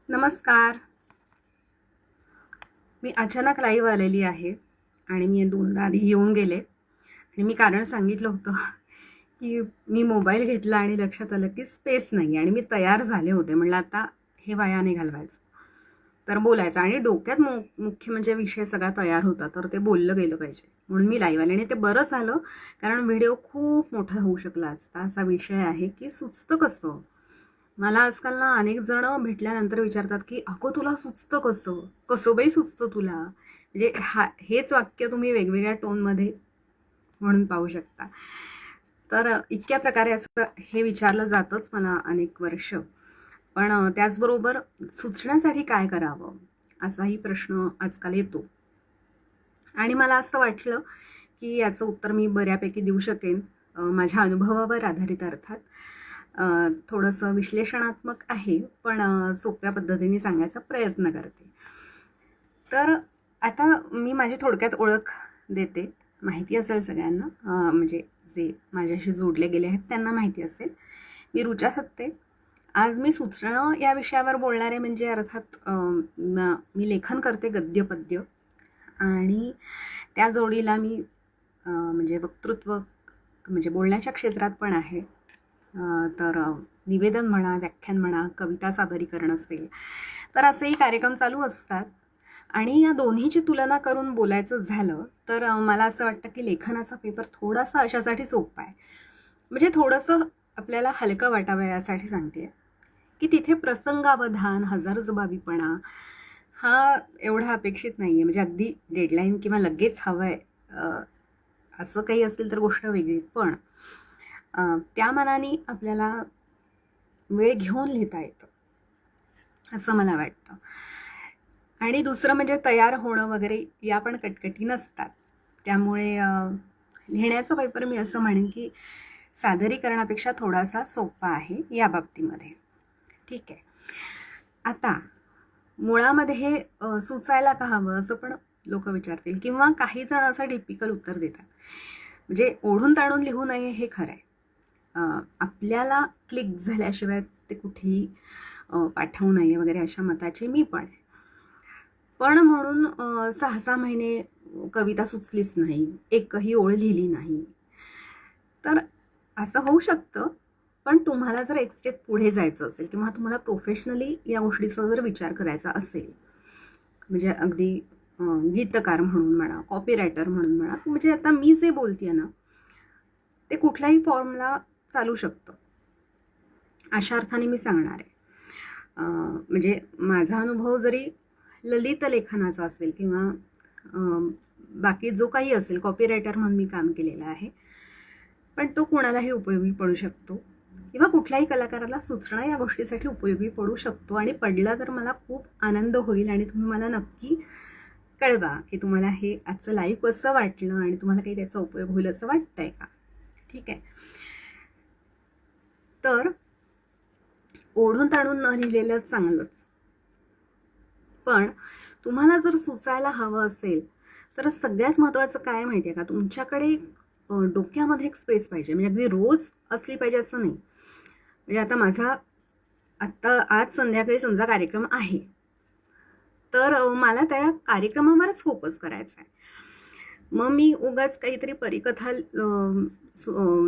नमस्कार. मी अचानक लाईव्ह आलेली आहे आणि मी दोनदा आधी येऊन गेले आणि मी कारण सांगितलं होतं की मी मोबाईल घेतला आणि लक्षात आलं की स्पेस नाही आणि मी तयार झाले होते. म्हणलं आता हे वाया नाही घालवायचं, तर बोलायचं आणि डोक्यात मुख्य म्हणजे विषय सगळा तयार होता, तर ते बोललं गेलं पाहिजे म्हणून मी लाईव्ह आले आणि ते बरं झालं, कारण व्हिडिओ खूप मोठा होऊ शकला असता. असा विषय आहे की सुचतं कसं. मला आजकाल ना अनेक जण भेटल्यानंतर विचारतात की अगं तुला सुचतं कसं, कसं बाई सुचतं तुला, म्हणजे हेच वाक्य तुम्ही वेगवेगळ्या टोनमध्ये म्हणून पाहू शकता. तर इतक्या प्रकारे असं हे विचारलं जातंच मला अनेक वर्ष. पण त्याचबरोबर सुचण्यासाठी काय करावं असाही प्रश्न आजकाल येतो आणि मला असं वाटलं की याचं उत्तर मी बऱ्यापैकी देऊ शकेन, माझ्या अनुभवावर आधारित अर्थात. थोडंसं विश्लेषणात्मक आहे, पण सोप्या पद्धतीने सांगायचा प्रयत्न करते. तर आता मी माझी थोडक्यात ओळख देते. माहिती असेल सगळ्यांना, म्हणजे जे माझ्याशी जोडले गेले आहेत त्यांना माहिती असेल. मी रुचा सत्ते. आज मी सुचणं या विषयावर बोलणार आहे. म्हणजे अर्थात मी लेखन करते गद्य पद्य आणि त्या जोडीला मी म्हणजे वक्तृत्व म्हणजे बोलण्याच्या क्षेत्रात पण आहे. तर निवेदन म्हणा, व्याख्यान म्हणा, कविता सादरीकरण असेल, तर असेही कार्यक्रम चालू असतात. आणि या दोन्हीची तुलना करून बोलायचं झालं तर मला असं वाटतं की लेखनाचा पेपर थोडासा अशासाठी सोपा आहे, म्हणजे थोडंसं आपल्याला हलकं वाटावं यासाठी सांगते की तिथे प्रसंगावधान, हजरजबाबीपणा हा एवढा अपेक्षित नाही आहे. म्हणजे अगदी डेडलाईन किंवा लगेच हवं आहे असं काही असेल तर गोष्ट वेगळी, पण त्या मानाने आपल्याला वेळ घेऊन लिहिता येतं असं मला वाटतं. आणि दुसरं म्हणजे तयार होणं वगैरे या पण कटकटी नसतात. त्यामुळे लिहिण्याचा पेपर मी असं म्हणेन की सादरीकरणापेक्षा थोडासा सोपा आहे या बाबतीमध्ये. ठीक आहे. आता मुळामध्ये हे सुचायला का हवं असं पण लोक विचारतील, किंवा काही जण असं टिपिकल उत्तर देतात, म्हणजे ओढून ताणून लिहू नये हे खरं आहे. आपल्याला क्लिक झाल्याशिवाय ते कुठेही पाठवू नये वगैरे अशा मताची मी पण आहे. पण म्हणून 6-6 महिने कविता सुचलीच नाही, एकही ओळ लिहिली नाही, तर असं होऊ शकतं. पण तुम्हाला जर एक स्टेप पुढे जायचं असेल किंवा तुम्हाला प्रोफेशनली या गोष्टीचा जर विचार करायचा असेल, म्हणजे अगदी गीतकार म्हणून म्हणा, कॉपीरायटर म्हणून म्हणा, म्हणजे आता मी जे बोलतेय ना ते कुठल्याही फॉर्मला चालू शकतं, अशा अर्थाने मी सांगणार आहे. म्हणजे माझा अनुभव जरी ललित लेखनाचा असेल किंवा बाकी जो काही असेल, कॉपीरायटर म्हणून मी काम केलेलं आहे, पण तो कुणालाही उपयोगी पडू शकतो किंवा कुठल्याही कलाकाराला सुचणं या गोष्टीसाठी उपयोगी पडू शकतो. आणि पडला तर मला खूप आनंद होईल आणि तुम्ही मला नक्की कळवा की तुम्हाला हे आजचं लाईव्ह कसं वाटलं आणि तुम्हाला काही त्याचा उपयोग होईल असं वाटतंय का. ठीक आहे. तर ओढून ताणून न लिहिलेलं चांगलंच, पण तुम्हाला जर सुचायला हवं असेल तर सगळ्यात महत्त्वाचं काय माहिती आहे का, तुमच्याकडे डोक्यामध्ये एक स्पेस पाहिजे. म्हणजे अगदी रोज असली पाहिजे असं नाही. म्हणजे आता माझा आज संध्याकाळी समजा कार्यक्रम आहे, तर मला त्या कार्यक्रमावरच फोकस करायचा आहे. मग मी उगाच काहीतरी परिकथा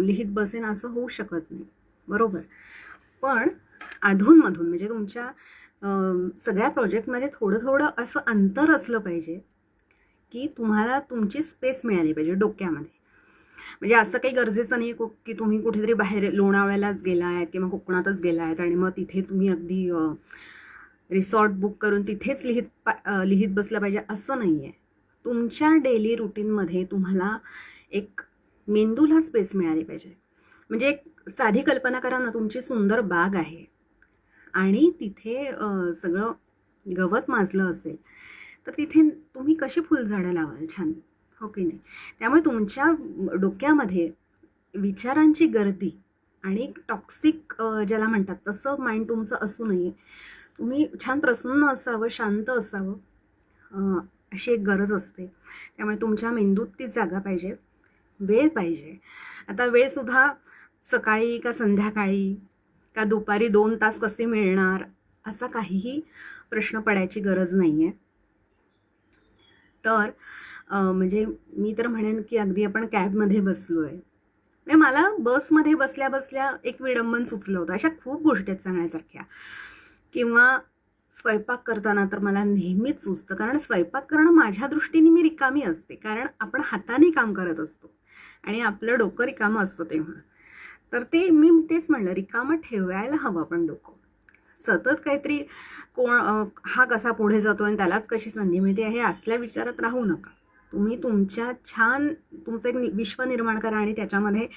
लिहित बसेन असं होऊ शकत नाही, बरोबर. पण अधूनमधून म्हणजे तुमच्या सगळ्या प्रोजेक्टमध्ये थोडं थोडं असं अंतर असलं पाहिजे की तुम्हाला तुमची स्पेस मिळाली पाहिजे डोक्यामध्ये. म्हणजे असं काही गरजेचं नाही की तुम्ही कुठेतरी बाहेर लोणावळ्यालाच गेला आहेत किंवा कोकणातच गेला आहेत आणि मग तिथे तुम्ही अगदी रिसॉर्ट बुक करून तिथेच लिहित बसलं पाहिजे असं नाही आहे. तुमच्या डेली रुटीनमध्ये तुम्हाला एक मेंदूला स्पेस मिळाली पाहिजे. म्हणजे एक साधी कल्पना करा ना, तुमची सुंदर बाग आहे आणि तिथे सगळं गवत माजलं असेल, तर तिथे तुम्ही कशी फुलझाडं लावाल छान, हो की नाही. त्यामुळे तुमच्या डोक्यामध्ये विचारांची गर्दी आणि टॉक्सिक ज्याला म्हणतात तसं माइंड तुमचं असू नये. तुम्ही छान प्रसन्न असावं, शांत असावं, अशी एक गरज असते. त्यामुळे तुमच्या मेंदूत ती जागा पाहिजे, वेळ पाहिजे. आता वेळसुद्धा सकाळी का संध्याकाळी का दुपारी 2 तास कसे मिळणार असा काहीही प्रश्न पडायची गरज नाही आहे. तर म्हणजे मी तर म्हणेन की अगदी आपण कॅबमध्ये बसलो आहे. म्हणजे मला बसमध्ये बसल्या बसल्या एक विडंबन सुचलं होतं. अशा खूप गोष्टी आहेत सांगण्यासारख्या. किंवा स्वयंपाक करताना तर मला नेहमीच सुचतं, कारण स्वयंपाक करणं माझ्या दृष्टीने मी रिकामी असते, कारण आपण हाताने काम करत असतो आणि आपलं डोकं रिकामं असतं तेव्हा. तर ते मी तेच म्हणलं, रिकामं ठेवायला हवं आपण डोकं. सतत काहीतरी हा कसा पुढे जातो आणि त्यालाच कशी संधी मिळते हे असल्या विचारात राहू नका. तुम्ही तुमच्या छान तुमचं एक विश्व निर्माण करा आणि त्याच्यामध्ये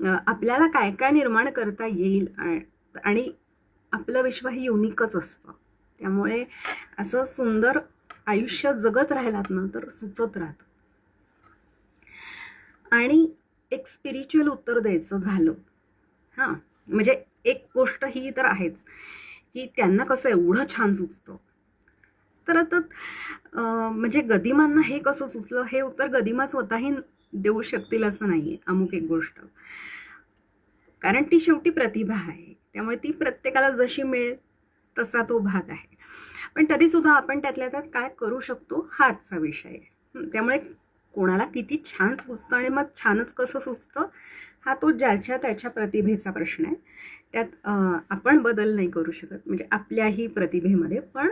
आपल्याला काय काय निर्माण करता येईल आणि आपलं विश्व हे युनिकच असतं. त्यामुळे असं सुंदर आयुष्य जगत राहिलात ना तर सुचत राहतं. आणि एक स्पिरिच्युअल उत्तर द्यायचं झालं, हां, म्हणजे एक गोष्ट ही तर आहेच की त्यांना कसं एवढं छान सुचतं. तर आता म्हणजे गदिमांना हे कसं सुचलं हे उत्तर गदिमा स्वतःही देऊ शकतील असं नाहीये अमुक एक गोष्ट, कारण ती शेवटी प्रतिभा आहे. त्यामुळे ती प्रत्येकाला जशी मिळेल तसा तो भाग आहे. पण तरी सुद्धा आपण त्यातल्या त्यात काय करू शकतो हा आजचा विषय आहे. त्यामुळे कोणाला किती छान सुचतं आणि मग छानच कसं सुचतं हा तो ज्याच्या त्याच्या प्रतिभेचा प्रश्न आहे. त्यात आपण बदल नाही करू शकत, म्हणजे आपल्याही प्रतिभेमध्ये. पण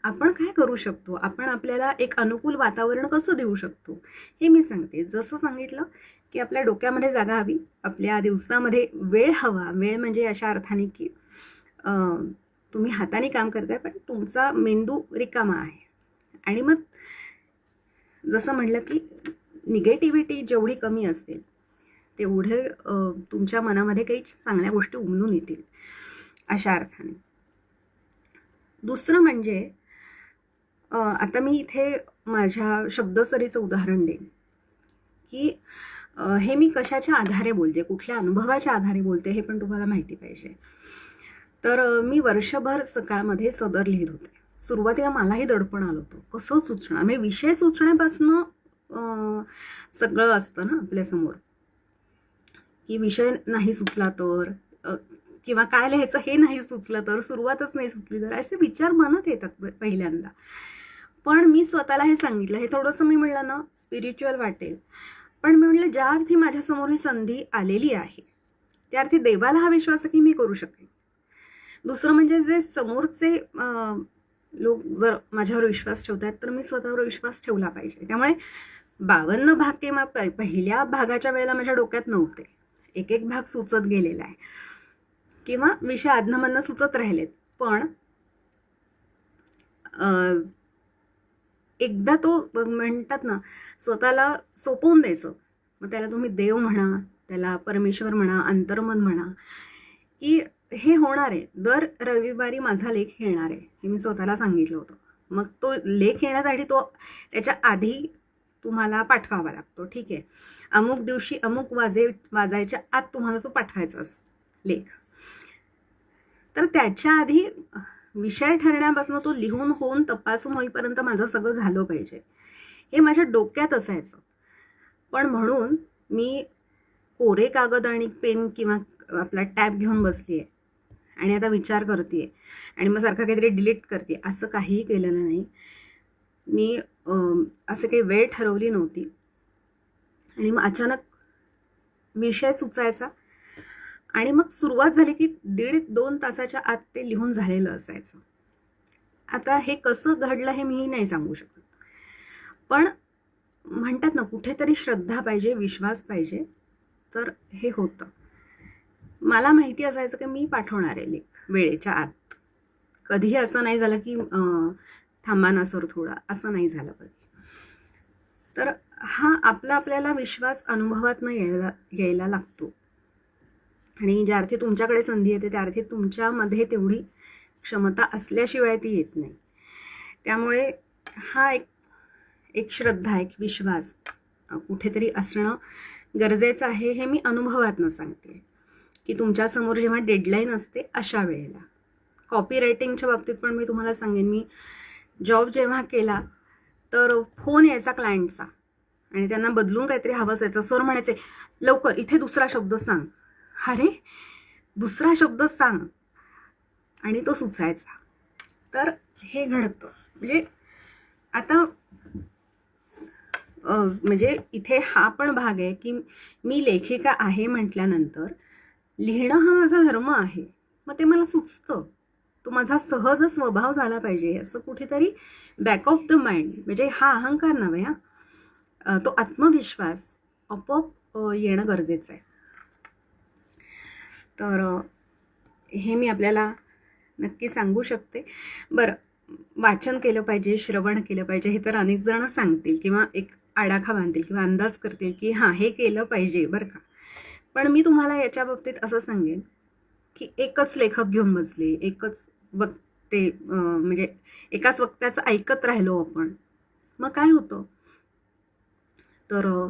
आपण काय करू शकतो, आपण आपल्याला एक अनुकूल वातावरण कसं देऊ शकतो हे मी सांगते. जसं सांगितलं की आपल्या डोक्यामध्ये जागा हवी, आपल्या दिवसामध्ये वेळ हवा. वेळ म्हणजे अशा अर्थाने की तुम्ही हाताने काम करताय पण तुमचा मेंदू रिकामा आहे. आणि मग जसं म्हटलं की निगेटिव्हिटी जेवढी कमी असेल तेवढे तुमच्या मनामध्ये काही चांगल्या गोष्टी उमलून येतील अशा अर्थाने. दुसरं म्हणजे आता मी इथे माझ्या शब्दसरीचं उदाहरण देईन की हे मी कशाच्या आधारे बोलते, कुठल्या अनुभवाच्या आधारे बोलते हे पण तुम्हाला माहिती पाहिजे. तर मी वर्षभर सकाळमध्ये सदर लिहित होते. सुरुवातीला मलाही दडपण आलं होतं, कसं सुचणार, म्हणजे विषय सुचण्यापासनं सगळं असतं ना आपल्यासमोर, की विषय नाही सुचला तर किंवा काय लिहायचं हे नाही सुचलं तर, सुरुवातच नाही सुचली तर, असे विचार मनात येतात पहिल्यांदा. पण मी स्वतःला हे सांगितलं, हे थोडंसं मी म्हणलं ना स्पिरिच्युअल वाटेल, पण मी म्हटलं ज्या अर्थी माझ्यासमोर ही संधी आलेली आहे त्या अर्थी देवाला हा विश्वास आहे की मी करू शकेन. दुसरं म्हणजे जे समोरचे लोक जर माझ्यावर विश्वास ठेवतात तर मी स्वतःवर विश्वास ठेवला पाहिजे. त्यामुळे 52 भाग किंवा पहिल्या भागाच्या वेळेला माझ्या डोक्यात नव्हते, एक एक भाग सुचत गेलेला आहे किंवा विषय आधनमधनं सुचत राहिलेत. पण एकदा तो म्हणतात ना स्वतःला सोपवून द्यायचं, मग त्याला तुम्ही देव म्हणा, त्याला परमेश्वर म्हणा, अंतर्मन म्हणा, की हे होणार आहे. दर रविवारी माझा लेख येणार आहे हे मी स्वतःला सांगितलं होतं. मग तो लेख येण्यासाठी तो त्याच्या आधी तुम्हाला पाठवावा लागतो. ठीक आहे, अमुक दिवशी अमुक वाजायच्या आत तुम्हाला तो पाठवायचा लेख. तर त्याच्या आधी विषय ठरण्यापासून तो लिहून होऊन तपासून होईपर्यंत माझं सगळं झालं पाहिजे हे माझ्या डोक्यात असायचं. पण म्हणून मी कोरे कागद आणि पेन किंवा आपला टॅब घेऊन बसली आहे आणि आता विचार करते आणि मग सारखं काहीतरी डिलीट करते, असं काहीही केलेलं नाही मी. असं काही वेळ ठरवली नव्हती आणि मग अचानक विषय सुचायचा आणि मग सुरुवात झाली की 1.5-2 तासाच्या आत ते लिहून झालेलं असायचं. आता हे कसं घडलं हे मीही नाही सांगू शकत, पण म्हणतात ना कुठेतरी श्रद्धा पाहिजे, विश्वास पाहिजे, तर हे होतं. मला माहिती असायचं की मी पाठवणार आहे लेख वेळेच्या आत. कधीही असं नाही झालं की थांबा ना सर थोडा, असं नाही झालं कधी. तर हा आपल्याला विश्वास अनुभवातनं यायला लागतो आणि ज्या अर्थी तुमच्याकडे संधी येते त्या अर्थी तुमच्यामध्ये तेवढी क्षमता असल्याशिवाय ती येत नाही. त्यामुळे हा एक श्रद्धा, एक विश्वास कुठेतरी असणं गरजेचं आहे हे मी अनुभवातनं सांगते. की तुमच्यासमोर जेव्हा डेडलाईन असते अशा वेळेला, कॉपी रायटिंगच्या बाबतीत पण मी तुम्हाला सांगेन, मी जॉब जेव्हा केला तर फोन यायचा क्लायंटचा आणि त्यांना बदलून काहीतरी हवं असायचं. सर म्हणायचे लवकर इथे दुसरा शब्द सांग, अरे दुसरा शब्द सांग, आणि तो सुचायचा. तर हे घडतं. म्हणजे आता म्हणजे इथे हा पण भाग आहे की मी लेखिका आहे म्हटल्यानंतर लिहिणं हा माझा धर्म आहे, मग ते मला सुचतं. तो माझा सहज स्वभाव झाला पाहिजे असं कुठेतरी बॅक ऑफ द माइंड, म्हणजे हा अहंकार नव्हे, हा तो आत्मविश्वास आपोआप येणं गरजेचं आहे. तर हे मी आपल्याला नक्की सांगू शकते. बरं, वाचन केलं पाहिजे, श्रवण केलं पाहिजे हे तर अनेक जण सांगतील किंवा एक आडाखा बांधतील किंवा अंदाज करतील की हां हे केलं पाहिजे बरं का. पण मी तुम्हाला याच्या बाबतीत असं सांगेन की एकच लेखक घेऊन बसले, एकच वक्ते म्हणजे एकाच वक्त्याचं ऐकत राहिलो आपण, मग काय होतं, तर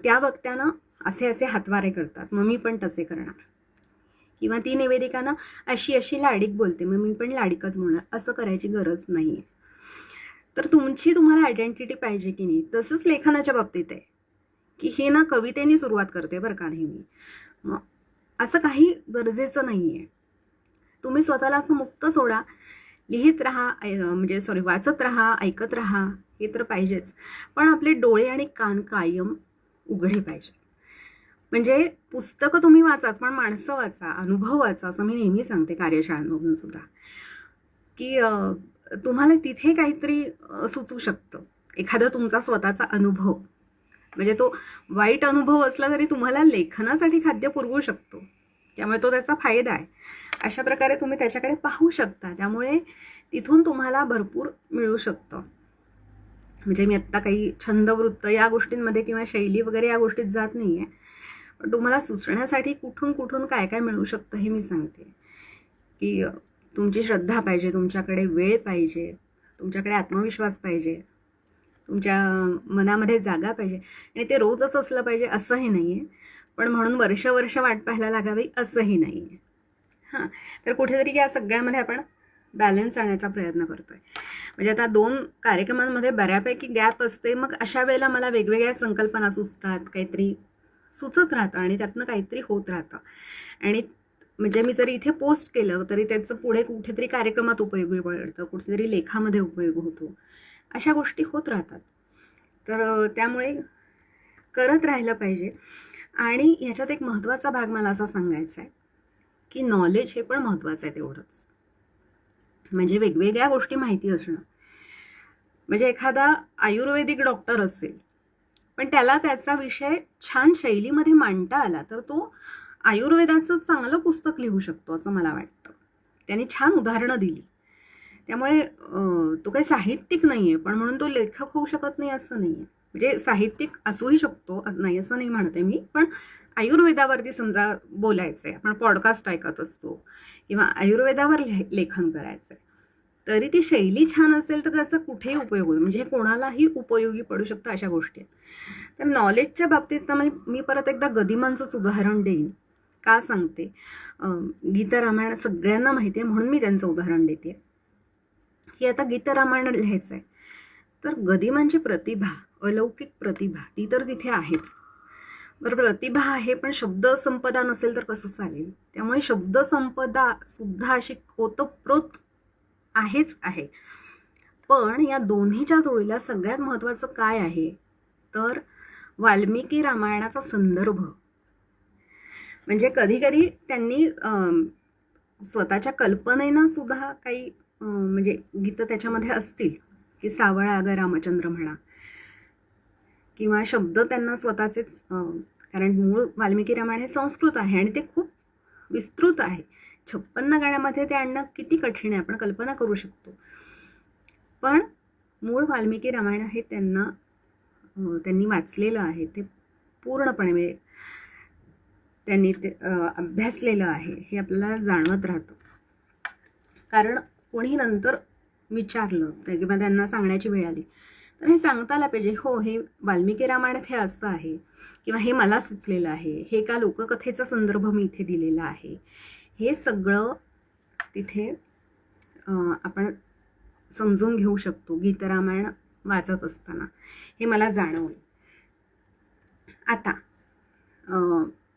त्या वक्त्यानं असे असे हातवारे करतात, मग मी पण तसे करणार. किंवा ती निवेदिका ना अशी अशी लाडिक बोलते, मग मी पण लाडिकच बोलणार. असं करायची गरज नाही आहे. तर तुमची तुम्हाला आयडेंटिटी पाहिजे की नाही. तसंच लेखनाच्या बाबतीत आहे की हे ना कवितेने सुरुवात करते बरं का नेहमी. मग असं काही गरजेचं नाही आहे. तुम्ही स्वतःला असं मुक्त सोडा, लिहित राहा, म्हणजे वाचत राहा, ऐकत राहा, हे तर पाहिजेच. पण आपले डोळे आणि कान कायम उघडे पाहिजे. म्हणजे पुस्तकं तुम्ही वाचाच, पण माणसं वाचा, अनुभव वाचा, असं मी नेहमी सांगते कार्यशाळांमधून सुद्धा, की तुम्हाला तिथे काहीतरी सुचू शकतं. एखादा तुमचा स्वतःचा अनुभव, म्हणजे तो वाईट अनुभव असला तरी तुम्हाला लेखनासाठी खाद्य पुरवू शकतो, त्यामुळे तो त्याचा फायदा आहे. अशा प्रकारे तुम्ही त्याच्याकडे पाहू शकता, त्यामुळे तिथून तुम्हाला भरपूर मिळू शकतं. म्हणजे मी आत्ता काही छंदवृत्त या गोष्टींमध्ये किंवा शैली वगैरे या गोष्टीत जात नाही आहे, पण तुम्हाला सुचण्यासाठी कुठून कुठून काय काय मिळू शकतं हे मी सांगते. की तुमची श्रद्धा पाहिजे, तुमच्याकडे वेळ पाहिजे, तुमच्याकडे आत्मविश्वास पाहिजे, तुमच्या मनामध्ये जागा पाहिजे, आणि ते रोजच असलं पाहिजे असंही नाही आहे, पण म्हणून वर्ष वाट पाहायला लागावी असंही नाही आहे. हां, तर कुठेतरी या सगळ्यामध्ये आपण बॅलन्स आणण्याचा प्रयत्न करतोय. म्हणजे आता 2 कार्यक्रमांमध्ये बऱ्यापैकी गॅप असते, मग अशा वेळेला मला वेगवेगळ्या संकल्पना सुचतात, काहीतरी सुचत राहतं आणि त्यातनं काहीतरी होत राहतं. आणि म्हणजे मी जरी इथे पोस्ट केलं तरी त्याचं पुढे कुठेतरी कार्यक्रमात उपयोगी पडतं, कुठेतरी लेखामध्ये उपयोग होतो, अशा गोष्टी होत राहतात. तर त्यामुळे करत राहिलं पाहिजे. आणि ह्याच्यात एक महत्त्वाचा भाग मला असा सांगायचा आहे की नॉलेज हे पण महत्त्वाचं आहे तेवढंच. म्हणजे वेगवेगळ्या गोष्टी माहिती असणं. म्हणजे एखादा आयुर्वेदिक डॉक्टर असेल, पण त्याला त्याचा विषय छान शैलीमध्ये मांडता आला तर तो आयुर्वेदाचं चांगलं पुस्तक लिहू शकतो असं मला वाटतं. त्यांनी छान उदाहरणं दिली, त्यामुळे तो काही साहित्यिक नाही आहे, पण म्हणून तो लेखक होऊ शकत नाही असं नाही आहे. म्हणजे साहित्यिक असूही शकतो, नाही असं नाही म्हणते मी, पण आयुर्वेदावरती समजा बोलायचं आहे, आपण पॉडकास्ट ऐकत असतो किंवा आयुर्वेदावर लेखन करायचं आहे, तरी ती शैली छान असेल तर त्याचा कुठेही उपयोग होतो, म्हणजे कोणालाही उपयोगी पडू शकतं अशा गोष्टी. तर नॉलेजच्या बाबतीत तर मी परत एकदा गदिमांचंच उदाहरण देईन. का सांगते, गीता रामायण सगळ्यांना माहिती आहे म्हणून मी त्यांचं उदाहरण देते की आता गीता रामायण लिहायचं आहे, तर गदिमांची प्रतिभा, अलौकिक प्रतिभा ती तर तिथे आहेच. बरं, प्रतिभा आहे, पण शब्द संपदा नसेल तर कसं चालेल. त्यामुळे शब्द संपदा सुद्धा अशी ओतप्रोत आहेच आहे. पण या दोन्हीच्या जोडीला सगळ्यात महत्त्वाचं काय आहे, तर वाल्मिकी रामायणाचा संदर्भ. म्हणजे कधी कधी त्यांनी स्वतःच्या कल्पनेनं सुद्धा काही म्हणजे गीतं त्याच्यामध्ये असतील, की सावळा अगं रामचंद्र म्हणा, किंवा शब्द त्यांना स्वतःचेच, कारण मूळ वाल्मिकी रामायण हे संस्कृत आहे आणि ते खूप विस्तृत आहे. 56 गाण्यामध्ये ते आणणं किती कठीण आहे आपण कल्पना करू शकतो. पण मूळ वाल्मिकी रामायण हे त्यांनी वाचलेलं आहे, ते पूर्णपणे त्यांनी ते अभ्यासलेलं आहे, हे आपल्याला जाणवत राहतं. कारण कोणी नंतर विचारलं किंवा त्यांना सांगण्याची वेळ आली तर हे सांगता आलं पाहिजे, हो हे वाल्मिकी रामायणात हे असं आहे, किंवा हे मला सुचलेलं आहे, हे का लोककथेचा संदर्भ मी इथे दिलेला आहे, हे सगळं तिथे आपण समजून घेऊ शकतो गीता रामायण वाचत असताना. हे मला जाणवलं. आता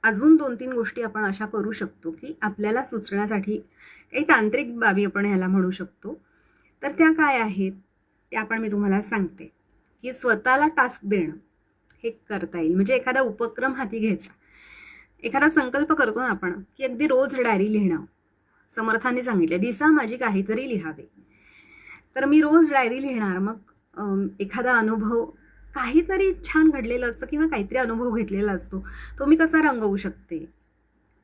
अजून 2-3 गोष्टी आपण अशा करू शकतो की आपल्याला सुचण्यासाठी काही तांत्रिक बाबी आपण ह्याला म्हणू शकतो. तर त्या काय आहेत त्या पण मी तुम्हाला सांगते. की स्वतःला टास्क देणं हे करता येईल. म्हणजे एखादा उपक्रम हाती घ्यायचा, एखादा संकल्प करतो ना आपण की अगदी रोज डायरी लिहिणं. समर्थांनी सांगितले दिसा माझी काहीतरी लिहावे. तर मी रोज डायरी लिहिणार. मग एखादा अनुभव काहीतरी छान घडलेलं असतं किंवा काहीतरी अनुभव घेतलेला असतो, तो मी कसा रंगवू शकते.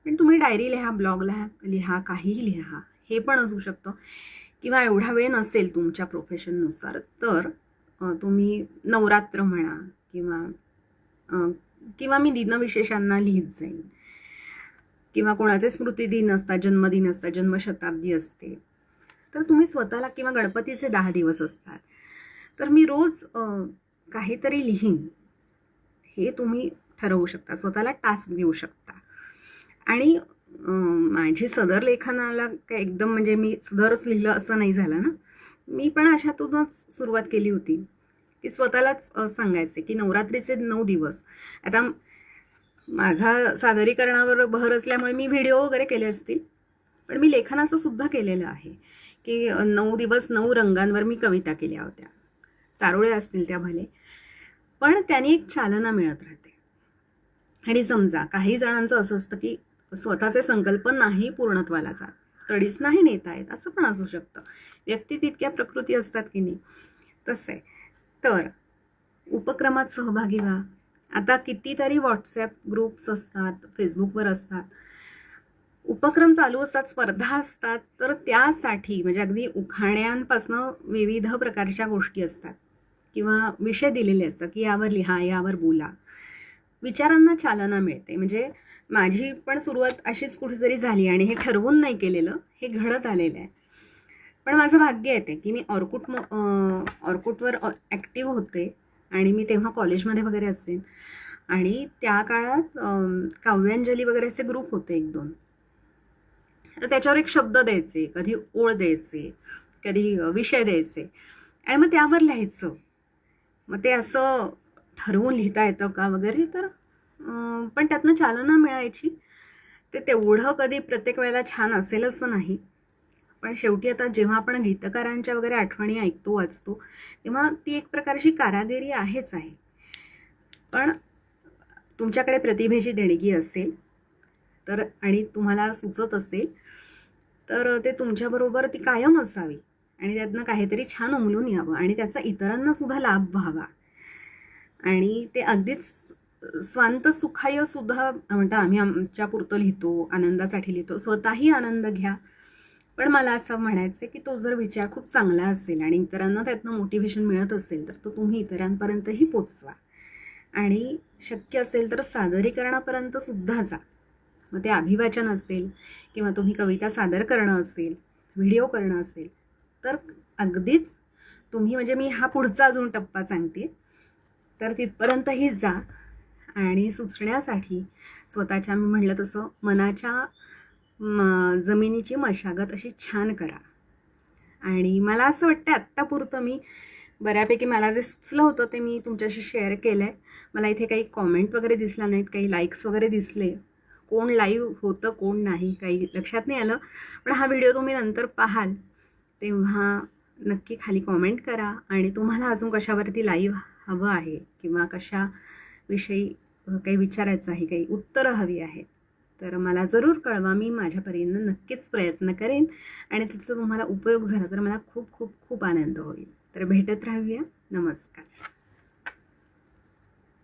पण तुम्ही डायरी लिहा, ब्लॉग लिहा, काहीही लिहा, हे पण असू शकतं. किंवा एवढा वेळ नसेल तुमच्या प्रोफेशननुसार तर तुम्ही नवरात्र म्हणा किंवा मी दिनविशेषांना लिहित जाईन, किंवा कोणाचे स्मृतिदिन असतात, जन्मदिन असतात, जन्मशताब्दी असते, तर तुम्ही स्वतःला, किंवा गणपतीचे 10 दिवस असतात, तर मी रोज काहीतरी लिहीन, हे तुम्ही ठरवू शकता. स्वतःला टास्क देऊ शकता. आणि माझी सदर लेखनाला काय एकदम म्हणजे मी सदरच लिहिलं असं नाही झालं ना. मी पण अशातूनच सुरुवात केली होती की स्वतःलाच सांगायचे की नवरात्रीचे 9 दिवस. आता माझा सादरीकरणावर भर असल्यामुळे मी व्हिडिओ वगैरे केले असतील, पण मी लेखनाचं सुद्धा केलेलं आहे की 9 दिवस 9 रंगांवर मी कविता केल्या होत्या. चारोळ्या असतील त्या भले, पण त्याने एक चालना मिळत राहते. आणि समजा काही जणांचं असं असतं की स्वतःचे संकल्प नाही पूर्णत्वाला जात, तडीच नाही नेता येत, असं पण असू शकतं. व्यक्ती तितक्या प्रकृती असतात की नाही, तसं आहे. तर उपक्रमात सहभागी व्हा. आता कितीतरी व्हॉट्सॲप ग्रुप्स असतात, फेसबुकवर असतात, उपक्रम चालू असतात, स्पर्धा असतात. तर त्यासाठी म्हणजे अगदी उखाण्यांपासनं विविध प्रकारच्या गोष्टी असतात किंवा विषय दिलेले असतात की यावर लिहा, यावर बोला. विचारांना चालना मिळते. म्हणजे माझी पण सुरुवात अशीच कुठेतरी झाली आणि हे ठरवून नाही केलेलं, हे घडत आलेलं आहे. पण माझं भाग्य येते की मी ऑर्कुटवर ॲक्टिव्ह होते आणि मी तेव्हा कॉलेजमध्ये वगैरे असेल, आणि त्या काळात काव्यांजली वगैरे असे ग्रुप होते 1-2. तर त्याच्यावर एक शब्द द्यायचे, कधी ओळ द्यायचे, कधी विषय द्यायचे, आणि मग त्यावर लिहायचं. मग ते असं ठरवून लिहिता येतं का वगैरे, तर पण त्यातनं चालना मिळायची. ते तेवढं कधी प्रत्येक वेळेला छान असेल असं नाही, पण शेवटी आता जेव्हा आपण गीतकारांच्या वगैरे आठवणी ऐकतो, वाचतो, तेव्हा ती एक प्रकारची कारागिरी आहेच आहे. पण तुमच्याकडे प्रतिभेची देणगी असेल तर, आणि तुम्हाला सुचत असेल तर ते तुमच्याबरोबर ती कायम असावी आणि त्यातनं काहीतरी छान उमलून यावं आणि त्याचा इतरांना सुद्धा लाभ व्हावा. आणि ते अगदीच स्वांत सुखाय सुद्धा म्हणता, आम्ही आमच्या पुरतं लिहितो, आनंदासाठी लिहितो, स्वतःही आनंद घ्या. पण मला असं म्हणायचं की तो जर विचार खूप चांगला असेल आणि इतरांना त्यातनं मोटिव्हेशन मिळत असेल तर तो तुम्ही इतरांपर्यंतही पोचवा. आणि शक्य असेल तर सादरीकरणापर्यंत सुद्धा जा. मग ते अभिवाचन असेल किंवा तुम्ही कविता सादर करणं असेल, व्हिडिओ करणं असेल, तर अगदीच तुम्ही, म्हणजे मी हा पुढचा अजून टप्पा सांगते, तर तिथपर्यंतही जा. आणि सुचण्यासाठी स्वतःच्या, मी म्हटलं तसं, मनाच्या जमिनीची मशागत अशी छान करा. आणि मला असं वाटतं आत्तापुरतं मी बऱ्यापैकी मला जे सुचलं होतं ते मी तुमच्याशी शेअर केलं आहे. मला इथे काही कॉमेंट वगैरे दिसला नाहीत, काही लाईक्स वगैरे दिसले. कोण लाईव्ह होतं कोण नाही काही लक्षात नाही आलं. पण हा व्हिडिओ तुम्ही नंतर पाहाल तेव्हा नक्की खाली कॉमेंट करा. आणि तुम्हाला अजून कशावरती लाईव्ह हवं आहे किंवा कशाविषयी काही विचारायचं आहे, काही उत्तरं हवी आहेत, तर मला जरूर कळवा. मी माझ्या परीनं नक्कीच प्रयत्न करेन आणि त्याचा तुम्हाला उपयोग झाला तर मला खूप खूप खूप आनंद होईल. तर भेटत राहूया. नमस्कार.